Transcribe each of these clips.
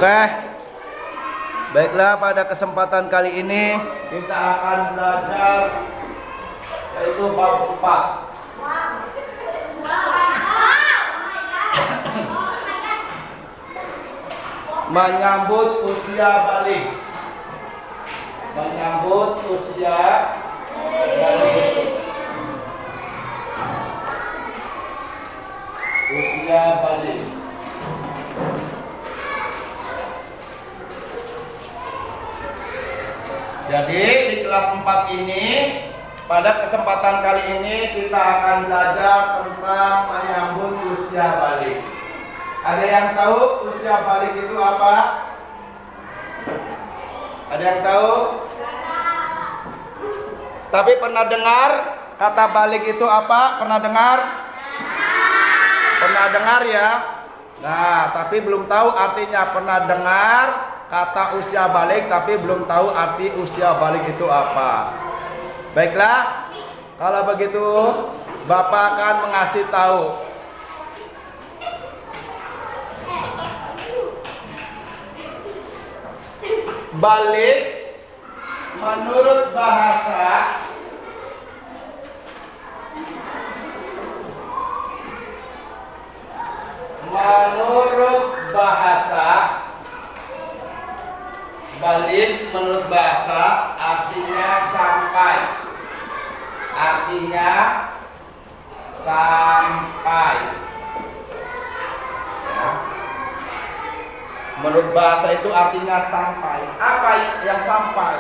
Oke. Baiklah, pada kesempatan kali ini kita akan belajar yaitu bab 4. Menyambut usia balik. Menyambut usia balik. Usia balik. Jadi di kelas 4 ini, pada kesempatan kali ini kita akan belajar tentang menyambut usia balik. Ada yang tahu usia balik itu apa? Ada yang tahu? Tapi pernah dengar kata balik itu apa? Pernah dengar? Pernah dengar ya? Nah, tapi belum tahu artinya. Pernah dengar kata usia balik, tapi belum tahu arti usia balik itu apa. Baiklah, kalau begitu Bapak akan mengasih tahu. Balik menurut bahasa balik menurut bahasa artinya sampai. Artinya sampai. Ya. Menurut bahasa itu artinya sampai. Apa yang sampai?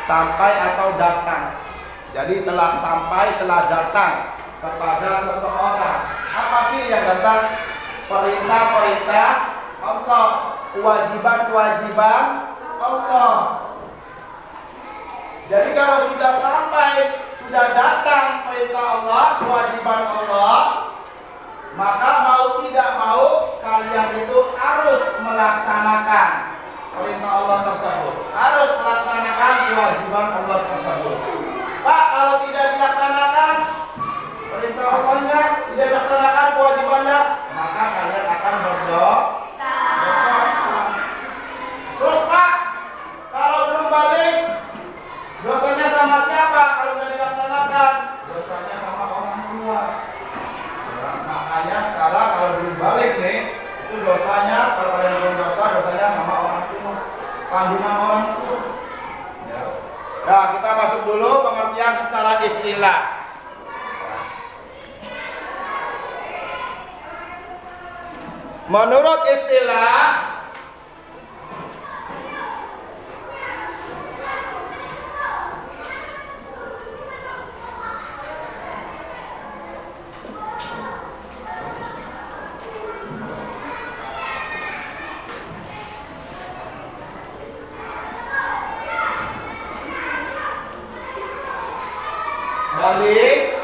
Sampai atau datang. Jadi telah sampai, telah datang kepada seseorang. Apa sih yang datang? Perintah-perintah Allah, kewajiban-kewajiban Allah. Jadi kalau sudah sampai, sudah datang perintah Allah, kewajiban Allah, maka mau tidak mau kalian itu harus melaksanakan perintah Allah tersebut, harus melaksanakan kewajiban Allah tersebut. Pak, kalau tidak dilaksanakan perintah Allahnya, tidak dilaksanakan kewajibannya, maka kalian akan berdosa. Terus Pak, kalau belum balik, dosanya sama siapa kalau tidak dilaksanakan? Dosanya sama orang tua. Nah, makanya sekarang kalau belum balik nih, itu dosanya, kalau kalian belum dosa, dosanya sama orang tua, tanggungan orang tua. Ya. Nah, kita masuk dulu pengertian secara istilah. Menurut istilah, balik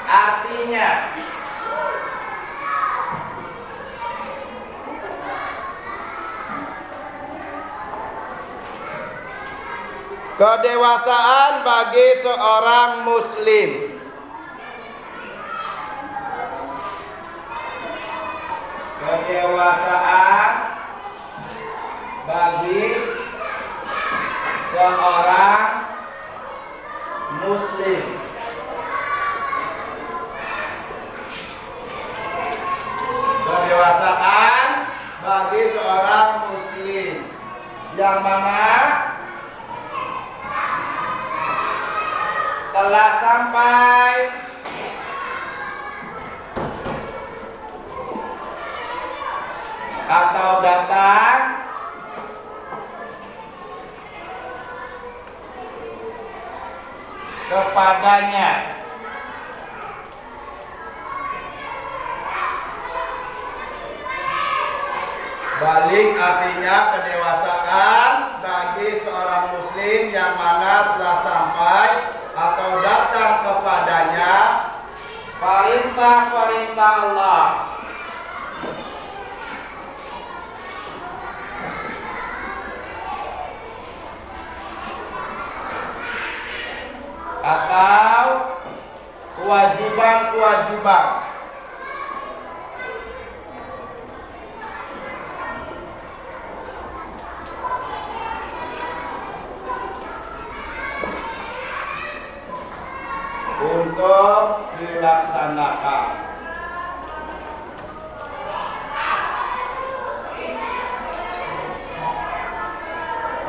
artinya kedewasaan bagi seorang muslim. Kedewasaan bagi seorang muslim. Kedewasaan bagi seorang muslim yang mana telah sampai atau datang kepadanya balik artinya kedewasaan bagi seorang muslim yang mana telah sampai atau datang kepadanya perintah-perintah Allah. Atau kewajiban-kewajiban untuk dilaksanakan.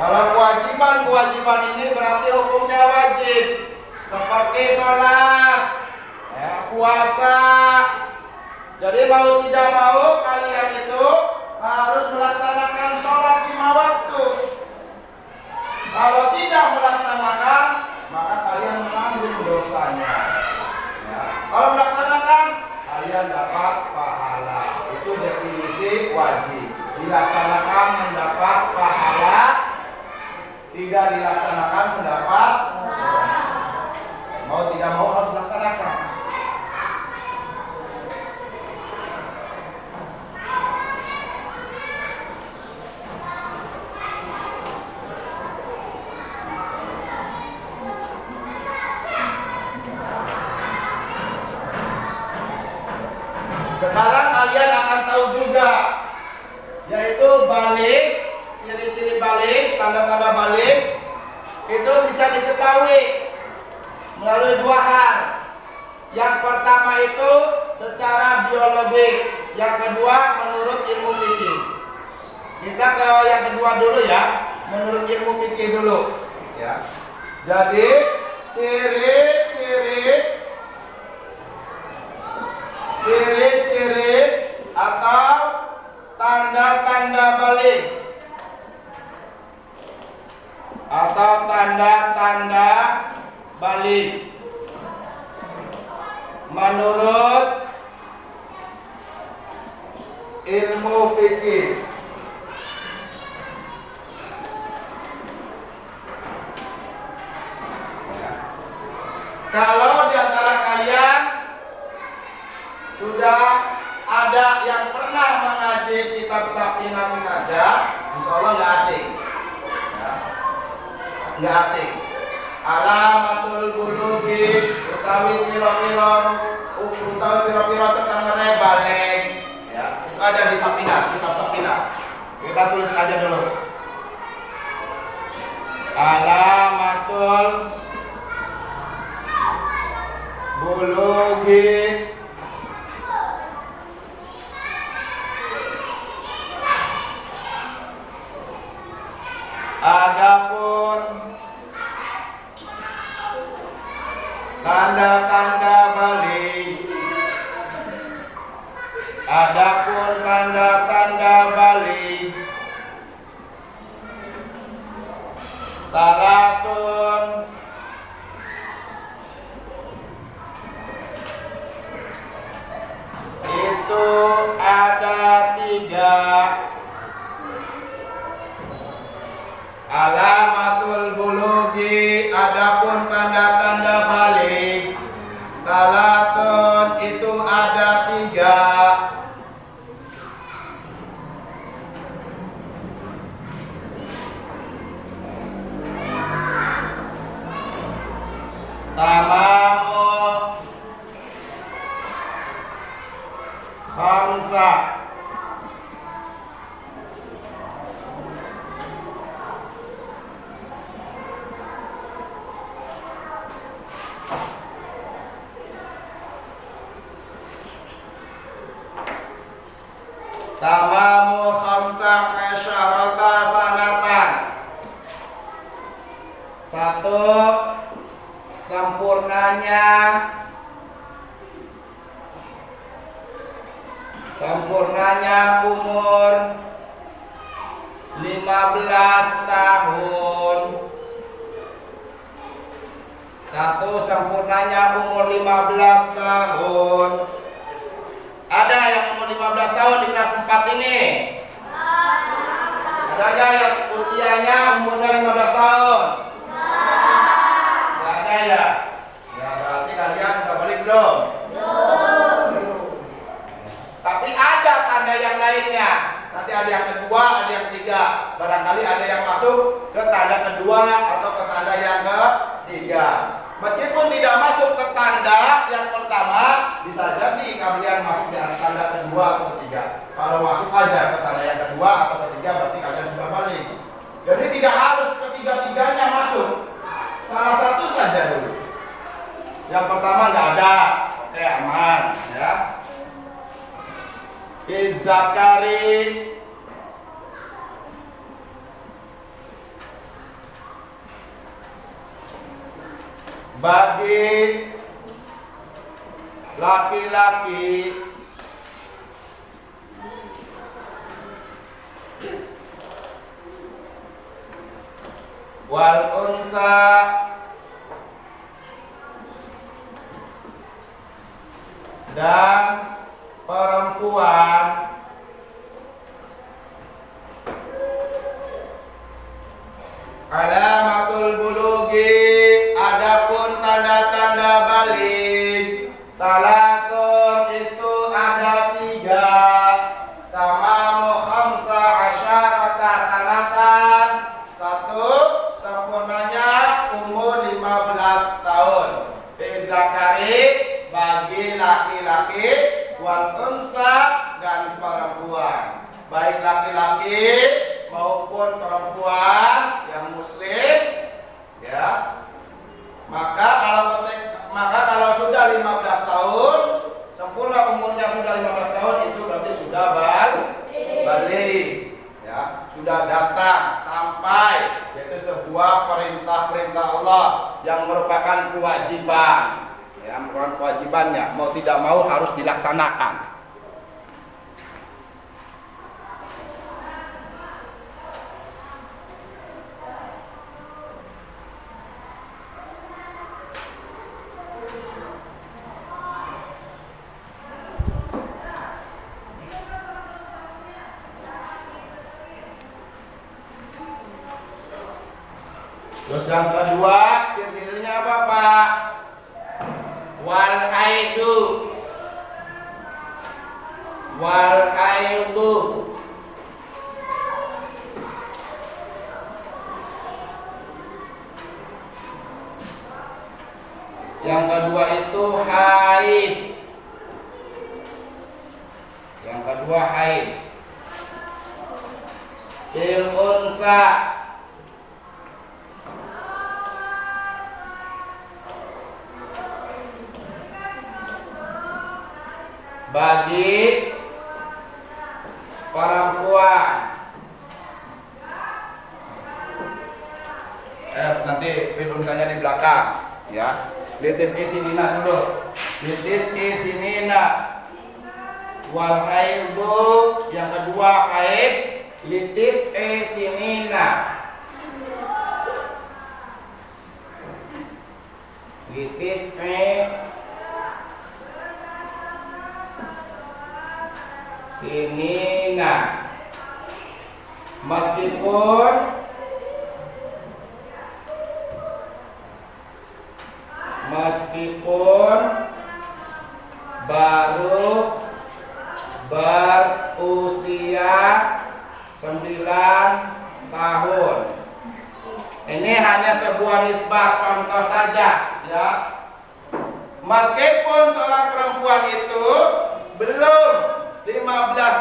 Kalau kewajiban ini berarti hukumnya wajib, seperti sholat, ya, puasa. Jadi mau tidak mau kalian itu harus melaksanakan sholat 5 waktu. Kalau tidak melaksanakan, maka kalian menanggung dosanya. Ya. Kalau melaksanakan, kalian dapat pahala. Itu definisi wajib. Dilaksanakan mendapat pahala, tidak dilaksanakan mendapat dosa. Mau tidak mau harus dilaksanakan. Sekarang kalian akan tahu juga, yaitu balik, ciri-ciri balik, tanda-tanda balik itu bisa diketahui melalui 2 hal. Yang pertama itu secara biologi, yang kedua menurut ilmu fikih. Kita ke yang kedua dulu ya, menurut ilmu fikih dulu ya. Jadi ciri-ciri atau tanda-tanda balik atau tanda-tanda balik menurut ilmu fikih. Kalau di antara kalian sudah ada yang pernah mengaji kitab Safinah Munajat, insya Allah nggak asing, ya. Nggak asing. Alamatul bulughi utawi piro-piro tentang balik, ya. Itu ada di Safinah, kitab Safinah. Kita tulis aja dulu. Alamatul bulughi adapun tanda-tanda balik, adapun tanda-tanda balik, salasun itu ada 3. Alamatul bulughi adapun tanda-tanda balik, salatun itu ada 3. Tamamu khamsah, tamamu khamsah asyarata sanatan. 1. Sempurnanya umur 15 tahun. 1. Sempurnanya umur 15 tahun. Ada yang umur 15 tahun di kelas 4 ini? Ada nggak yang usianya umurnya 15 tahun? Nggak ada ya? Ya berarti kalian udah balik belum? Tapi ada tanda yang lainnya. Nanti ada yang kedua, ada yang 3. Barangkali ada yang masuk ke tanda kedua atau ke tanda yang ketiga. Meskipun tidak masuk ke tanda yang pertama, bisa jadi kalian masuk di tanda kedua atau ketiga. Kalau masuk aja ke tanda yang kedua atau ketiga, berarti kalian sudah balik. Jadi tidak harus ketiga-tiganya masuk. Salah satu saja dulu. Yang pertama nggak ada. Oke, aman ya. Idzakari bagi laki-laki wal unsa dan perempuan alamatul bulugi, adapun tanda-tanda balik salatun itu ada 3, tamamu khamsa asyarata sanatan, 1 sempurnanya umur 15 tahun, idzakari bagi laki-laki wal unsa dan perempuan, baik laki-laki maupun perempuan yang muslim ya. Maka kalau sudah 15 tahun, sempurna umurnya sudah 15 tahun, itu berarti sudah balik ya, sudah datang sampai, yaitu sebuah perintah-perintah Allah yang merupakan kewajiban ya, merupakan kewajibannya, mau tidak mau harus dilaksanakan. Terus yang kedua, ciri-cirinya apa, Pak? Wal haidu. Wal haidu. Yang kedua itu haid. Yang kedua haid. Il unsa. Bagi perempuan. Nanti film saya di belakang ya. Litis isinina dulu. Litis isinina. Wal haidu, yang kedua haid. Litis isinina. Litis sinina, meskipun baru berusia 9 tahun. Ini hanya sebuah nisbah contoh saja ya. Meskipun seorang perempuan itu belum 15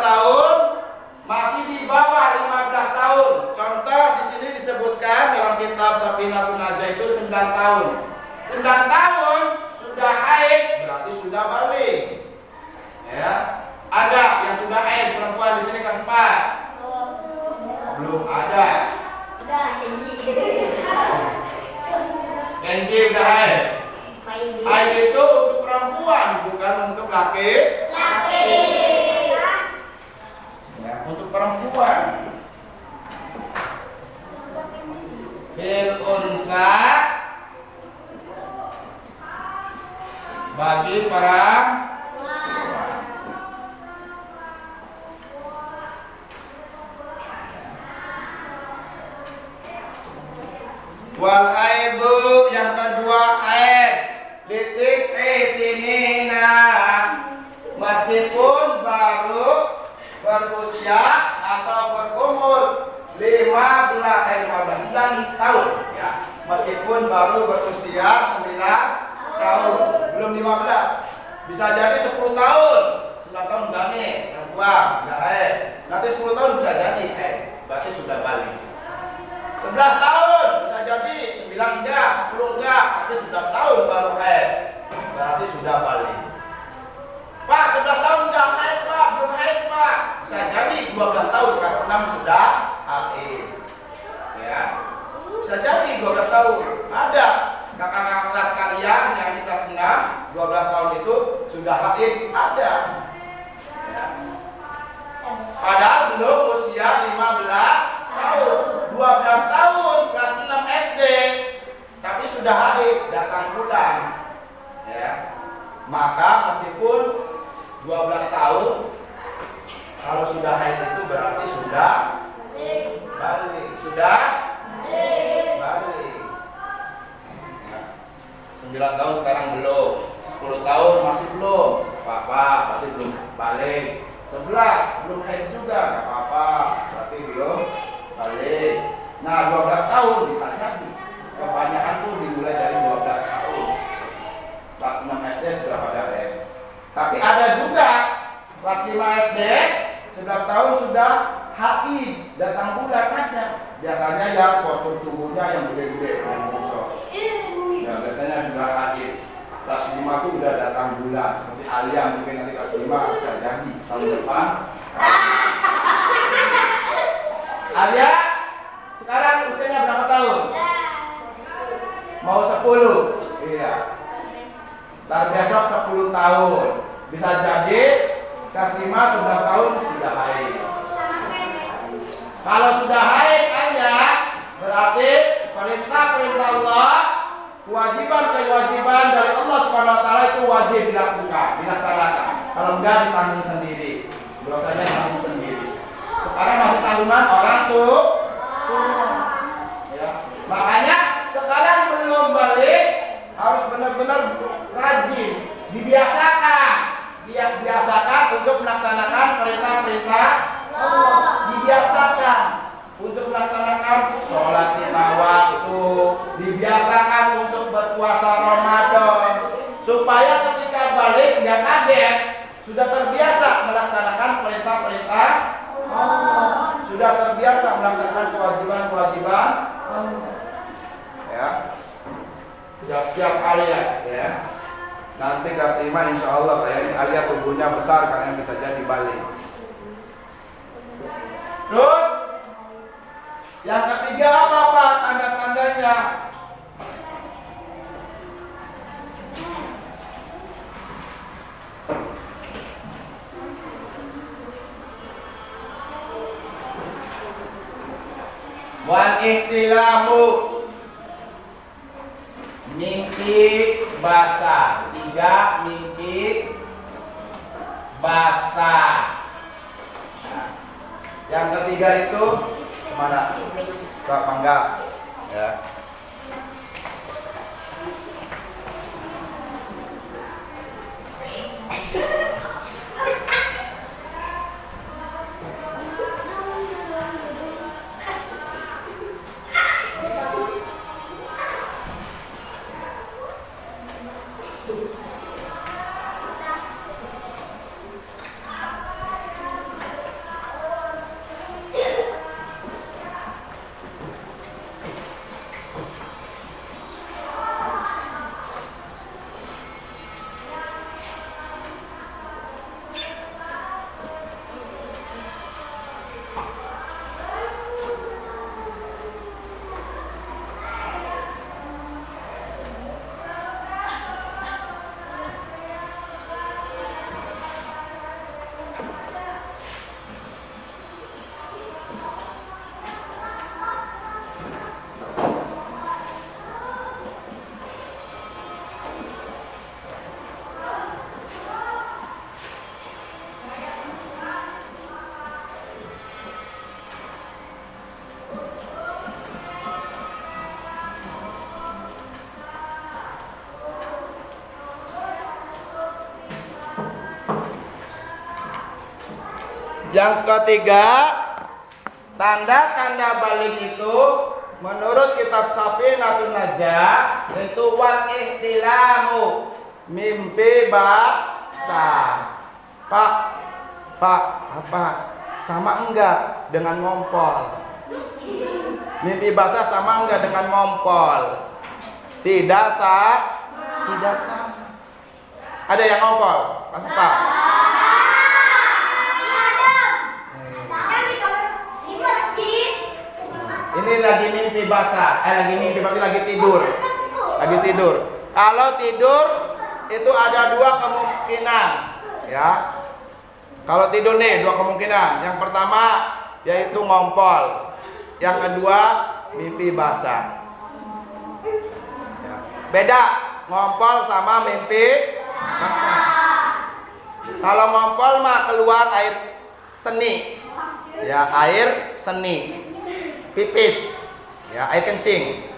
tahun, masih di bawah 15 tahun. Contoh di sini disebutkan dalam kitab Safinatun Najah itu 9 tahun. 9 tahun sudah haid, berarti sudah balik. Ya. Ada yang sudah haid perempuan di sini kan, Pak? Belum ada. Kenji udah haid. Haid itu untuk perempuan, bukan untuk laki. Ya, untuk perempuan. Fil unsa, bagi perempuan. Wal haidu, yang kedua haid. Litis sinina, meskipun baru berusia atau berumur 15 tahun ya. Meskipun baru berusia 9 tahun, belum 15. Bisa jadi 10 tahun. 9 tahun enggak nih, perempuan, enggak haid. Nanti 10 tahun bisa jadi haid, berarti sudah balik. 11 tahun bisa jadi, 9 enggak, 10 enggak, tapi 11 tahun baru haid. berarti sudah balik. Pak, 11 tahun udah haid Pak, belum haid Pak. Bisa jadi 12 tahun kelas 6 sudah haid. Ya. Bisa jadi 12 tahun. Ada kakak-kakak kelas kalian yang di kelas 6, 12 tahun itu sudah haid, ada. Ya. Padahal belum usia 15 tahun, 12 tahun kelas 6 SD, tapi sudah haid, datang bulan. Ya. Maka meskipun 12 tahun, kalau sudah haid itu berarti sudah balik, sudah balik. Ya. 9 tahun sekarang belum, 10 tahun masih belum, apa-apa, berarti belum balik. 11 belum haid juga, nggak apa-apa, berarti belum balik. Nah, 12 tahun bisa jadi. Kebanyakan tuh dimulai dari 12 tahun. Kelas 6 SD sudah pada haid. Tapi ada juga kelas 5 SD 11 tahun sudah haid, datang bulan ada. Biasanya yang postur tubuhnya yang gede-gede, yang bongso. Ya, biasanya sudah haid. Kelas 5 tuh udah datang bulan, seperti Alia mungkin nanti kelas 5 bisa jadi tahun depan. Alia sekarang usianya berapa tahun? Mau 10. Iya. Ntar besok 10 tahun. Bisa jadi kelas 5 11 tahun sudah haid. Kalau sudah haid Alia, berarti perintah-perintah Allah, kewajiban-kewajiban dari Allah Subhanahu wa taala itu wajib dilakukan, dilaksanakan. Kalau enggak ditanggung sendiri. Dosanya ditanggung sendiri. Sekarang masih tanggungan orang tuh. Ya. Makanya sekarang belum balik harus benar-benar rajin, dibiasakan. Dibiasakan untuk melaksanakan perintah-perintah Allah. Dibiasakan untuk melaksanakan sholat lima waktu, dibiasakan untuk berpuasa Ramadan, supaya ketika balik nggak kaget, sudah terbiasa melaksanakan perintah-perintah Allah, sudah terbiasa melaksanakan kewajiban-kewajiban Allah. Ya, siap-siap kalian ya. Nanti kelas 5 insya Allah kayaknya Alia tubuhnya besar, kalian bisa jadi balik. Terus yang ketiga apa tanda-tandanya? Wal ihtilamu, mimpi basah. 3, mimpi basah. Nah, yang ketiga itu mana? Kak Mangga ya. Yang ketiga, tanda-tanda balik itu menurut kitab Safinatun Najah yaitu wal ihtilamu, mimpi basah. Pak, apa? Sama enggak dengan ngompol? Mimpi basah sama enggak dengan ngompol? Tidak sama. Ada yang ngompol? Mas Pak. Ini lagi mimpi basah. Lagi mimpi berarti lagi tidur. Lagi tidur. Kalau tidur itu ada dua kemungkinan, ya. Kalau tidur nih dua kemungkinan. Yang pertama yaitu ngompol. Yang kedua mimpi basah. Ya. Beda ngompol sama mimpi basah. Kalau ngompol mah keluar air seni. Ya, air seni. Pipis. Ya, air kencing.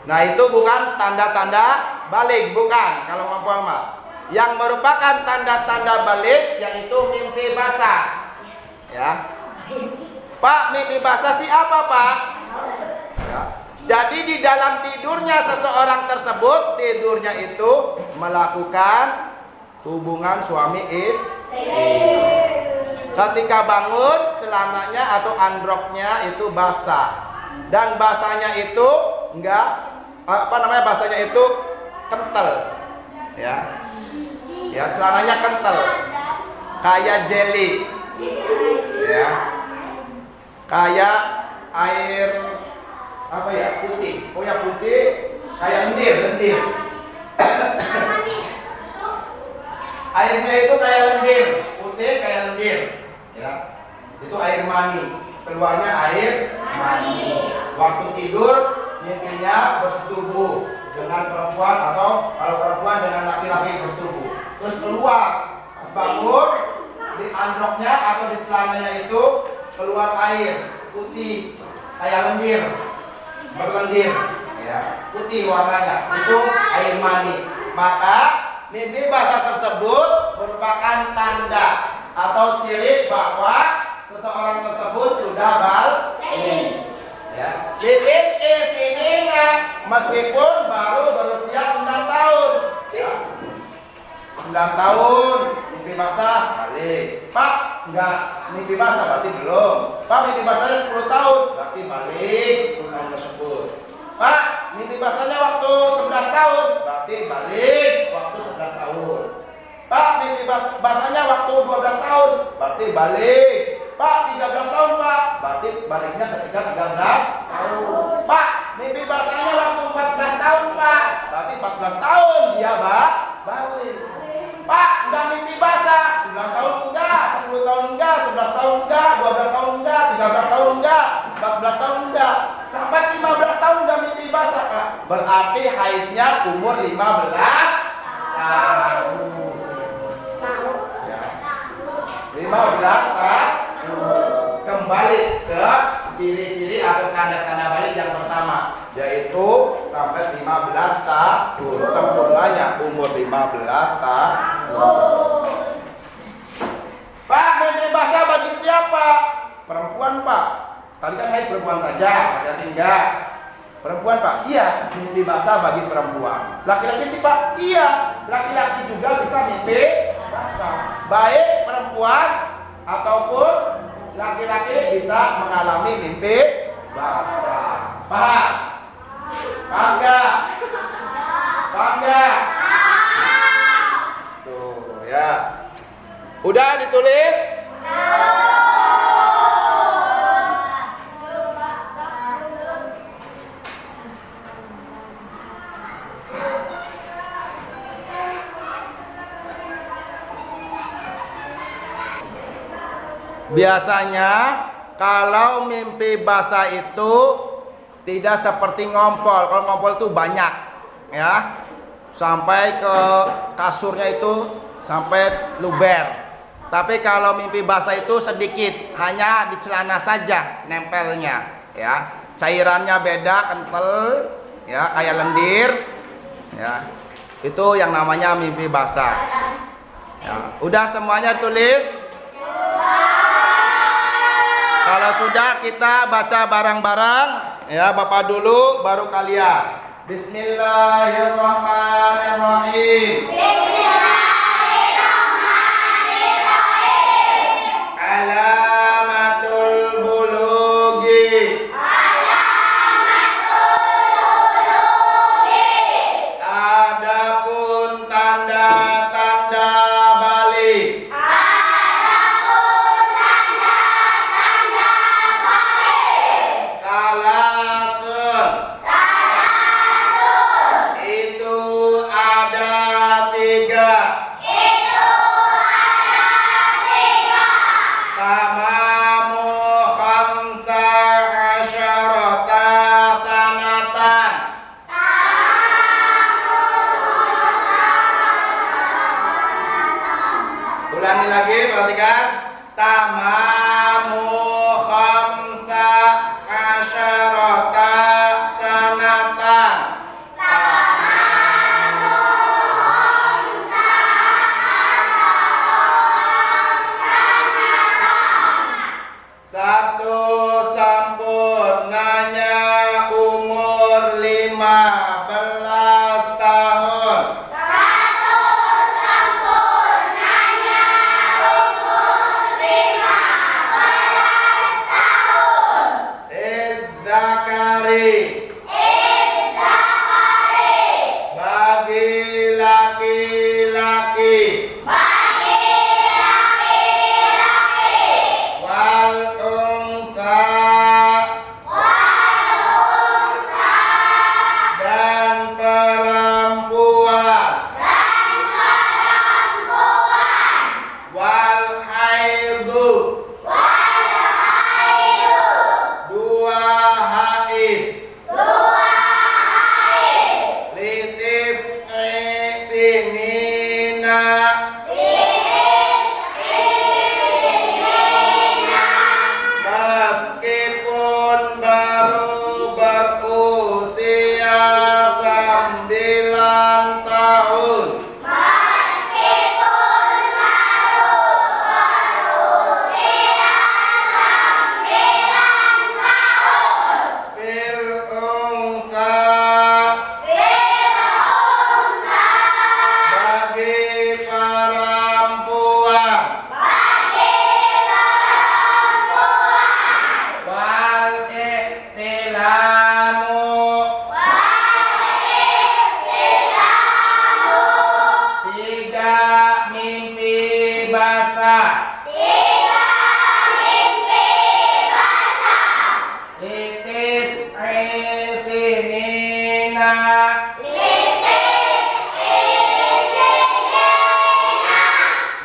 Nah, itu bukan tanda-tanda balik, bukan kalau ngompol mah. Yang merupakan tanda-tanda balik yaitu mimpi basah. Ya. Pak, mimpi basah sih apa, Pak? Ya. Jadi di dalam tidurnya seseorang tersebut, tidurnya itu melakukan hubungan suami istri. Ketika bangun, celananya atau androknya itu basah. Dan basahnya itu basahnya itu kental. Ya. Ya, celananya kental. Kayak jelly. Ya. Kayak air putih. Oh ya, putih kayak lendir. Airnya itu kayak lendir, putih kayak lendir. Ya. Itu air mani. Keluarnya air mani. Waktu tidur mimpinya bersetubuh dengan perempuan atau kalau perempuan dengan laki-laki bersetubuh. Terus keluar pas bangun di androknya atau di celananya itu keluar air putih kayak lendir, berlendir, ya, putih warnanya. Itu air mani. Maka mimpi basah tersebut merupakan tanda atau ciri bahwa seseorang tersebut sudah balik. Ya. Titik di sini meskipun baru berusia 9 tahun. Ya. 9 tahun mimpi basah balik. Pak, enggak mimpi basah berarti belum. Pak, mimpi basahnya 10 tahun berarti balik 10 tahun tersebut. Pak, mimpi basahnya waktu 11 tahun berarti balik waktu 11 tahun. Pak, mimpi basahnya waktu 12 tahun berarti balik. Pak, 13 tahun Pak, berarti baliknya ketika 13 tahun. Pak, mimpi basahnya waktu 14 tahun Pak, berarti 14 tahun dia balik. Pak, enggak mimpi basah, 9 tahun enggak, 10 tahun enggak, 11 tahun enggak, 12 tahun enggak, 13 tahun enggak, 14 tahun enggak, sampai 15 tahun enggak mimpi basah Pak. Berarti haidnya umur 15 tahun. Ya. 15 tahun. Kembali ke ciri-ciri atau tanda-tanda balik yang pertama, yaitu sampai 15 tahun. Sempurnanya umur 15 tahun. Pak, mimpi basah bagi siapa? Perempuan Pak. Tadi kan haid perempuan saja, berarti enggak. Perempuan Pak? Iya, mimpi basah bagi perempuan. Laki-laki sih Pak? Iya, laki-laki juga bisa mimpi basah. Baik perempuan ataupun laki-laki bisa mengalami mimpi basah. Paham? Paham enggak? Paham enggak? Tuh ya. Udah ditulis? Biasanya kalau mimpi basah itu tidak seperti ngompol. Kalau ngompol itu banyak, ya, sampai ke kasurnya itu sampai luber. Tapi kalau mimpi basah itu sedikit, hanya di celana saja nempelnya, ya. Cairannya beda, kental, ya, kayak lendir, ya. Itu yang namanya mimpi basah. Ya. Udah semuanya tulis? Kalau sudah kita baca bareng-bareng, ya, Bapak dulu baru kalian. Bismillahirrahmanirrahim. Bismillahirrahmanirrahim. Alamatul bulughi. Adapun tanda tamamu khamsa asyarata sanatan. Satu sempurnanya umur 15 tahun. Satu sempurnanya umur 15 tahun. Idzakari bagi laki-laki. Wal unta dan perempuan. Wal haidu dua haid. Litis sinina meskipun baru berusia 9 tahun. Fil unta bagi perempuan. Wal ihtilamu tiga mimpi basah. Litis sinina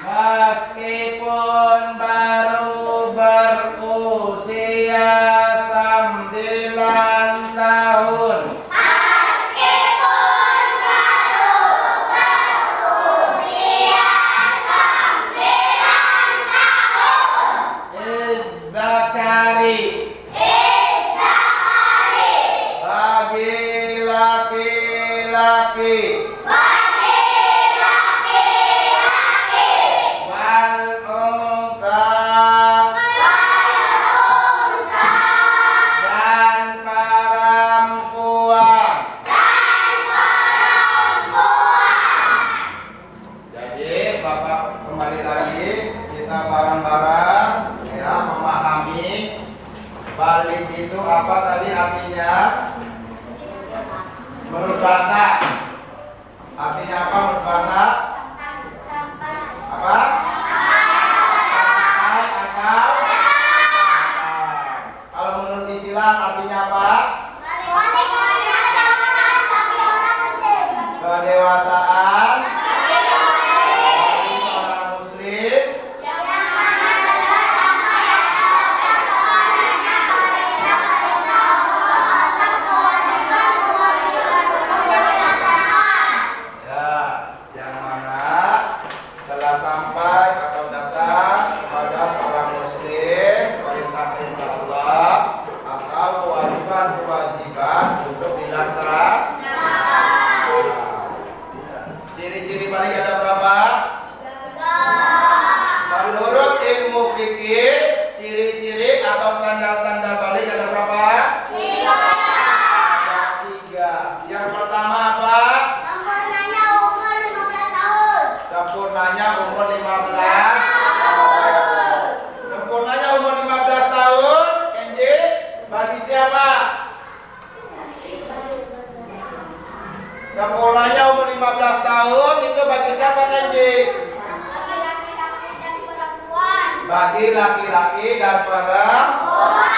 meskipun baru berusia 9 tahun. Idzakari bagi laki-laki. Wal unta dan perempuan. Jadi Bapak kembali lagi kita bareng-bareng ya memahami balik itu apa tadi artinya menurut bahasa. Artinya apa menurut bahasa? Apa? Sampai atau kalau menurut istilah artinya apa? Kedewasaan bagi seorang muslim. Ya, yang mana telah sampai atau datang kepada seorang muslim perintah-perintah Allah atau kewajiban-kewajiban untuk dilaksanakan. Ciri-ciri balik ada berapa? Menurut ilmu fikih, ciri-ciri atau tanda-tanda balik ada berapa? Ada 3. Yang pertama apa? Sempurnanya umur 15 tahun. Sempurnanya umur 15 tahun, Kenji, bagi siapa? Sempurnanya umur 15 tahun itu bagi siapa, Kenji? Bagi laki-laki dan perempuan.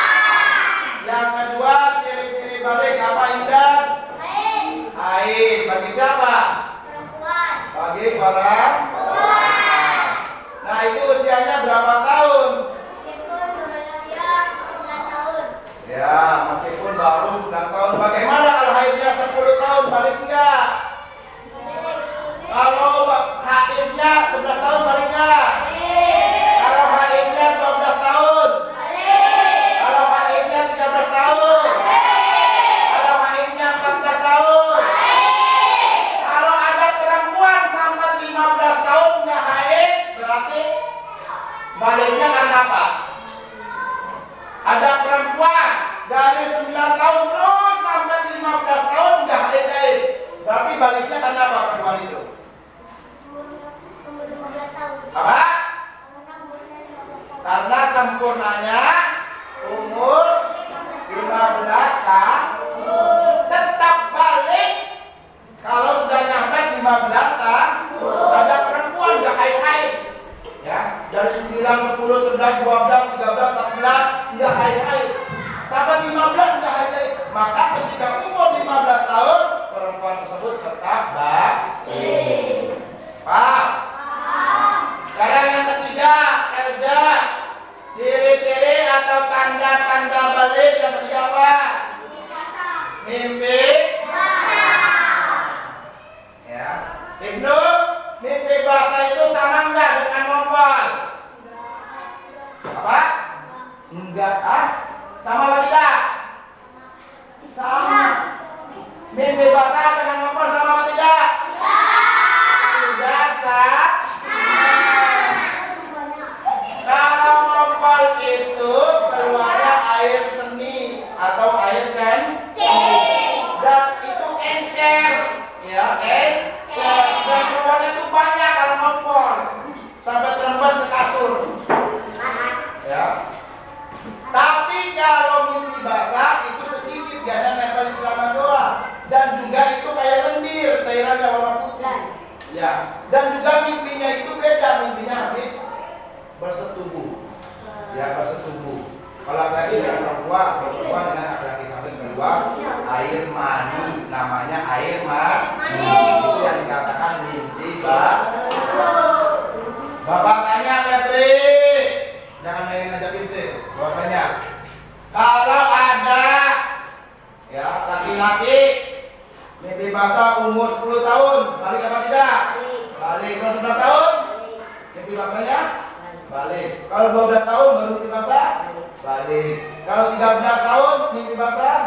Yang kedua, ciri-ciri balik apa, Indah? Haid. Bagi siapa? Bagi perempuan. Nah, itu usianya berapa tahun? Ya, meskipun baru 9 tahun. Bagaimana kalau haidnya 10 tahun, balik enggak? Kalau haidnya 11 tahun, balik enggak? Kalau haidnya Baliknya karena apa? Ada perempuan dari 9 tahun terus sampai 15 tahun nggak haid. Berarti baliknya karena apa perempuan itu? Umur 15 tahun. Apa? Karena umurnya 15 tahun. Karena sempurnanya umur 15 tahun tetap balik. Kalau sudah nyampe 15 tahun ada perempuan nggak haid. Ya, dari 9, 10, 11, 12, 13, 14 nggak haid. Sampai 15 nggak haid. Maka ketika umur 15 tahun perempuan tersebut tetap balik. Paham? Sekarang yang ketiga, Elja. Ciri-ciri atau tanda-tanda balik yang ketiga apa? Mimpi basah. Ya. Ibnu, mimpi basah itu sama enggak dengan ngompol? Apa? Enggak, sama apa tidak? Sama. Mimpi basah dengan ngompol sama apa tidak? Tidak, sama. Kalau ngompol itu keluarnya air seni atau air kencing, dan itu encer, ya encer, dan keluarnya itu banyak kalau ngompol sampai terembes ke kasur, ya. Tapi kalau mimpi basah itu sedikit, biasanya nempel di celana doang, dan juga itu kayak lendir, cairannya warna putih, ya. Dan juga mimpinya itu beda, mimpinya habis bersetubuh, ya bersetubuh. Kalau laki-laki dengan perempuan dengan laki-laki sampai keluar air mani, namanya air mani. Itu yang dikatakan mimpi basah. Bapak tanya Petri, jangan mainin aja pinsil. Bapak tanya, kalau ada ya laki-laki mimpi basah umur 10 tahun, balik apa tidak? Balik. Kalau 11 tahun, mimpi basahnya balik. Kalau 12 tahun baru mimpi basah, balik. Kalau 13 tahun mimpi basah,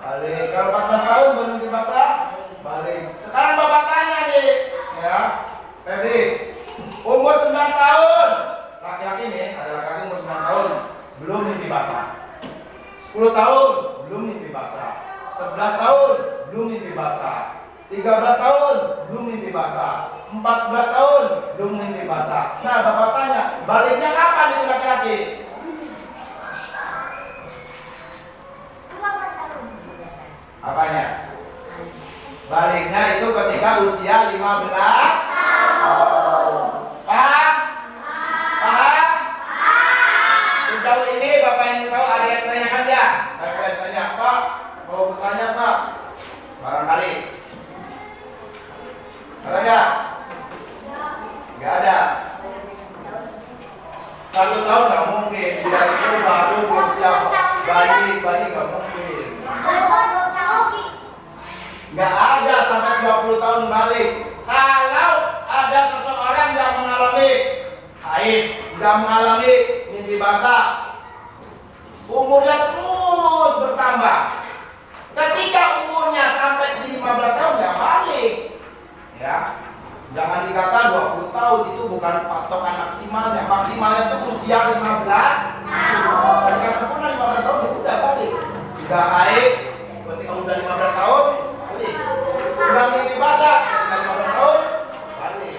balik. Kalau 14 tahun baru mimpi basah, balik. Sekarang Bapak tanya nih, ya, Febri, umur 9 tahun, laki-laki nih, ada laki-laki umur 9 tahun, belum mimpi basah. 10 tahun, belum mimpi basah. 11 tahun, belum mimpi basah. 13 tahun, belum mimpi basah. 14 tahun, belum mimpi basah. Nah, Bapak tanya, baliknya kapan itu laki-laki? 15 tahun. Apanya? Baliknya itu ketika usia 15 tahun. Paham? Paham? Sejauh ini Bapak ingin tahu ada yang tanyakan ya? Ada yang tanya, Pak? Mau bertanya Pak? Barangkali. Ada nggak? Nggak ada. 1 tahun nggak mungkin. Bila itu baru berusia bayi nggak mungkin. Nggak ada sampai 20 tahun balik. Kalau ada seseorang yang mengalami haid, nggak mengalami mimpi basah, umurnya terus bertambah. Ketika umurnya sampai di 15 tahun ya balik. Ya, jangan dikatakan 20 tahun itu bukan patokan maksimalnya. Maksimalnya itu usia 15 tahun. Ketika sempurna 15 tahun itu udah balik. Udah haid, ketika udah 15 tahun balik. Udah mimpi basah, ketika 15 tahun balik.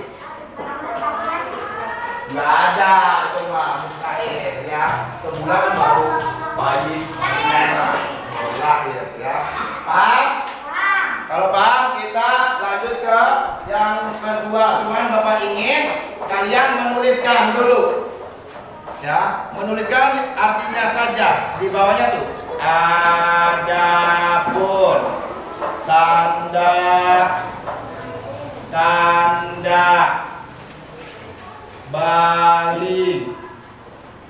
Nggak ada itu mah mustahil ya. Sebulan baru bayi lahir ya. Paham? Kalau paham kita lanjut ke yang kedua. Cuman Bapak ingin kalian menuliskan dulu. Ya, menuliskan artinya saja di bawahnya tuh. Adapun tanda balik.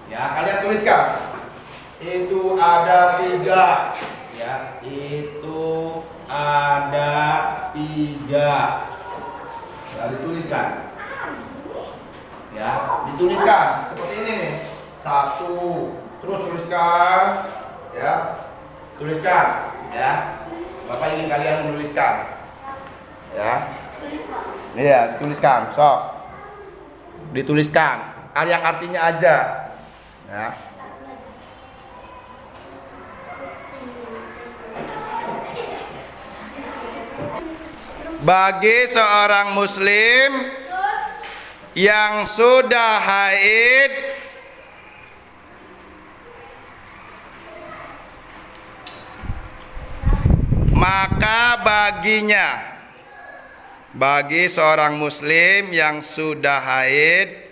Ya, kalian tuliskan. Itu ada 3. Ya, itu ada 3. Ya, dituliskan. Ya, dituliskan seperti ini nih. 1. Terus tuliskan. Ya. Tuliskan, ya. Bapak ingin kalian menuliskan. Ya. Iya, dituliskan. Sok. Dituliskan. yang artinya aja. Ya. Bagi seorang muslim yang sudah haid, maka bagi seorang muslim yang sudah haid,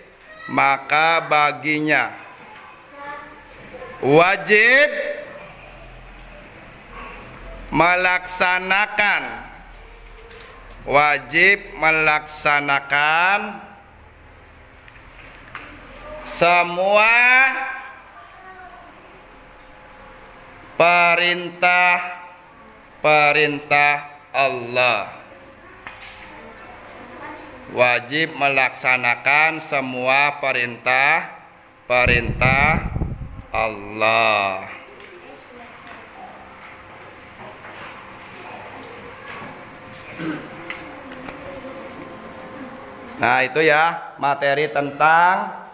maka baginya wajib melaksanakan semua perintah Allah. Wajib melaksanakan semua perintah Allah. Nah, itu ya materi tentang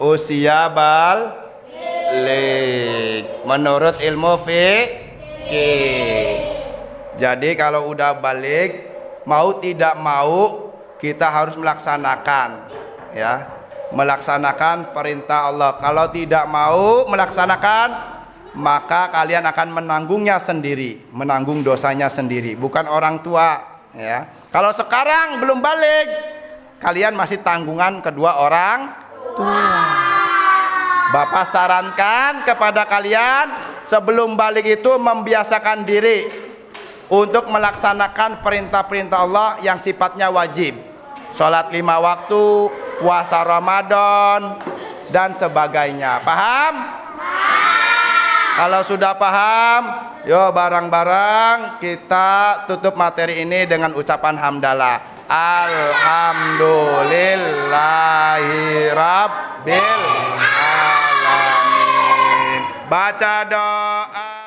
usia balik menurut ilmu fikih. Jadi kalau udah balik, mau tidak mau kita harus melaksanakan, ya, melaksanakan perintah Allah. Kalau tidak mau melaksanakan, maka kalian akan menanggungnya sendiri, menanggung dosanya sendiri, bukan orang tua, ya. Kalau sekarang belum balik, kalian masih tanggungan kedua orang tua. Bapak sarankan kepada kalian sebelum balik itu membiasakan diri untuk melaksanakan perintah-perintah Allah yang sifatnya wajib. Sholat 5 waktu, puasa Ramadan, dan sebagainya. Paham? Kalau sudah paham, yuk bareng-bareng kita tutup materi ini dengan ucapan hamdalah. Alhamdulillahirabbil alamin. Baca doa.